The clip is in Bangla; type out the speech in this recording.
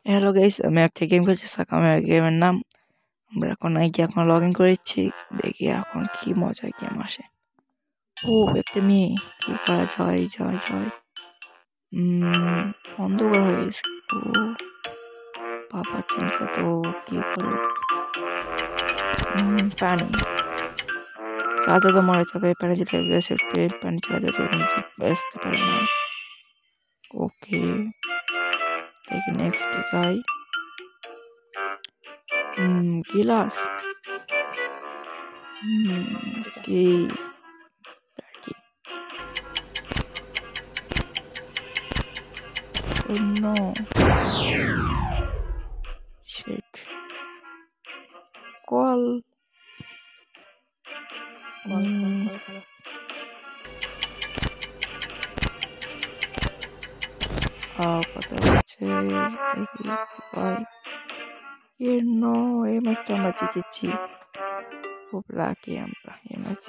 হ্যালো গাইস, আমি একটা গেম খেলছি সাকামে। গেমের নাম আমরা এখন এখন লগ ইন করেছি। দেখি এখন কি মজা গেম আসে। ও একটা মেয়ে, কি করা যায় যায় যায় অন্ধকার হয়ে গেছে। ও বাবা, চিন্তা তো কি করো। পানি চাঁদা তো মরে যাবে, পানি দিলে পানি চলে যাচ্ছে, নিচে বেসতে পারে না। ওকে, দেখি নেক্সট যাই। গিলাস কি কি no shit কল কথা হচ্ছে, দেখি কি কয়। নো, এই ম্যাচটা আমরা জিতেছি, খুব লাকি আমরা এই ম্যাচ।